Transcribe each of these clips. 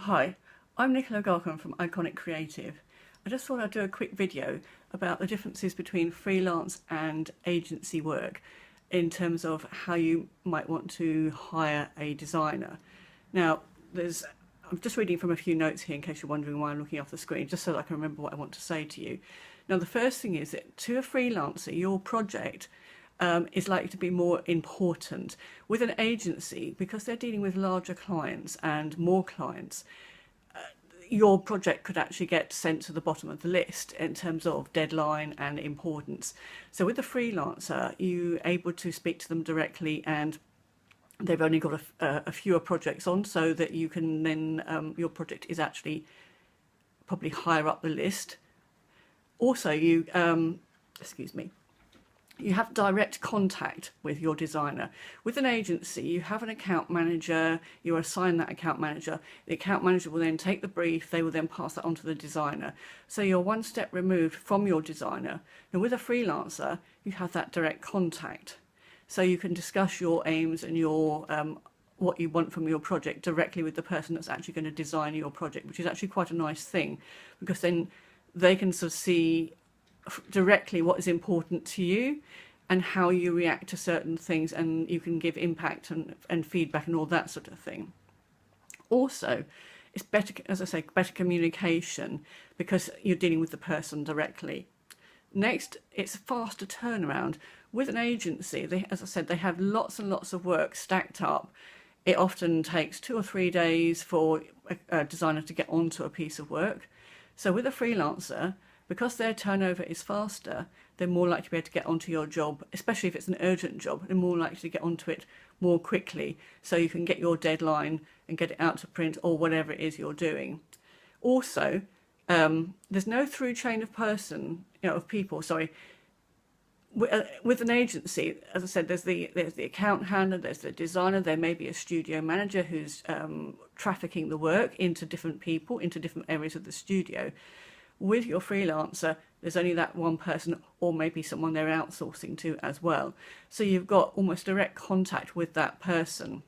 Hi, I'm Nicola Garcon from Iconiccreative. I just thought I'd do a quick video about the differences between freelance and agency work in terms of how you might want to hire a designer. Now, I'm just reading from a few notes here in case you're wondering why I'm looking off the screen, just so that I can remember what I want to say to you. Now, the first thing is that to a freelancer, your project is likely to be more important. With an agency, because they're dealing with larger clients and more clients, your project could actually get sent to the bottom of the list in terms of deadline and importance. So with a freelancer, you're able to speak to them directly, and they've only got a fewer projects on, so that you can then, your project is actually probably higher up the list. Also, excuse me, you have direct contact with your designer. With an agency, you have an account manager, you assign that account manager. The account manager will then take the brief, they will then pass that on to the designer. So you're one step removed from your designer. And with a freelancer, you have that direct contact. So you can discuss your aims and your what you want from your project directly with the person that's actually going to design your project, which is actually quite a nice thing, because then they can sort of see directly what is important to you and how you react to certain things, and you can give impact and feedback and all that sort of thing. Also, it's better, as I say, better communication because you're dealing with the person directly. Next, it's a faster turnaround. With an agency, as I said, they have lots and lots of work stacked up. It often takes 2 or 3 days for a designer to get onto a piece of work. So with a freelancer, because their turnover is faster, they're more likely to be able to get onto your job, especially if it's an urgent job. They're more likely to get onto it more quickly, so you can get your deadline and get it out to print or whatever it is you're doing. Also, there's no through chain of people. Sorry. With an agency, as I said, there's the account handler, there's the designer, there may be a studio manager who's trafficking the work into different people, into different areas of the studio. With your freelancer, there's only that one person, or maybe someone they're outsourcing to as well. So you've got almost direct contact with that person,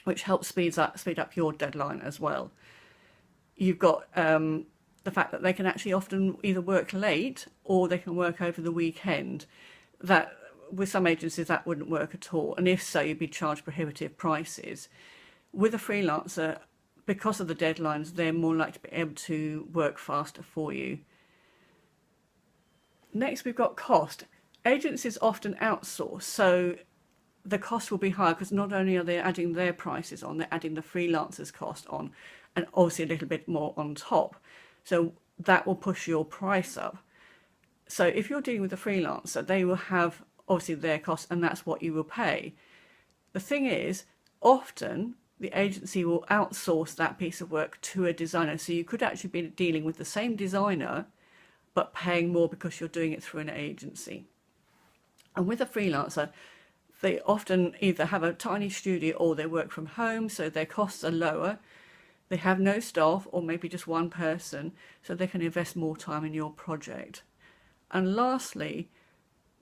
which helps speed up your deadline as well. You've got the fact that they can actually often either work late or they can work over the weekend. That with some agencies that wouldn't work at all, and if so, you'd be charged prohibitive prices. With a freelancer, because of the deadlines, they're more likely to be able to work faster for you. Next, we've got cost. Agencies often outsource, so the cost will be higher because not only are they adding their prices on, they're adding the freelancer's cost on, and obviously a little bit more on top. So that will push your price up. So if you're dealing with a freelancer, they will have obviously their costs, and that's what you will pay. The thing is, often the agency will outsource that piece of work to a designer. So you could actually be dealing with the same designer, but paying more because you're doing it through an agency. And with a freelancer, they often either have a tiny studio or they work from home, so their costs are lower. They have no staff or maybe just one person, so they can invest more time in your project. And lastly,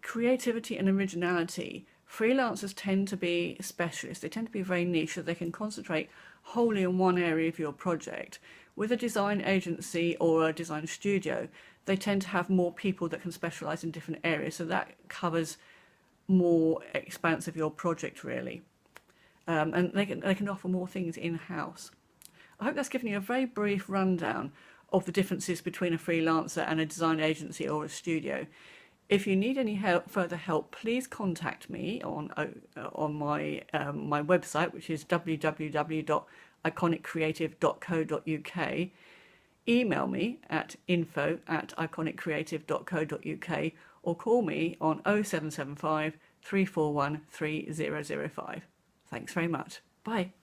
creativity and originality. Freelancers tend to be specialists. They tend to be very niche, so they can concentrate wholly on one area of your project. With a design agency or a design studio, they tend to have more people that can specialize in different areas, so that covers more expanse of your project, really. And they can offer more things in-house. I hope that's given you a very brief rundown of the differences between a freelancer and a design agency or a studio. If you need any further help, please contact me on my website, which is www.iconiccreative.co.uk. Email me at info@iconiccreative.co.uk or call me on 0775 341 3005. Thanks very much. Bye.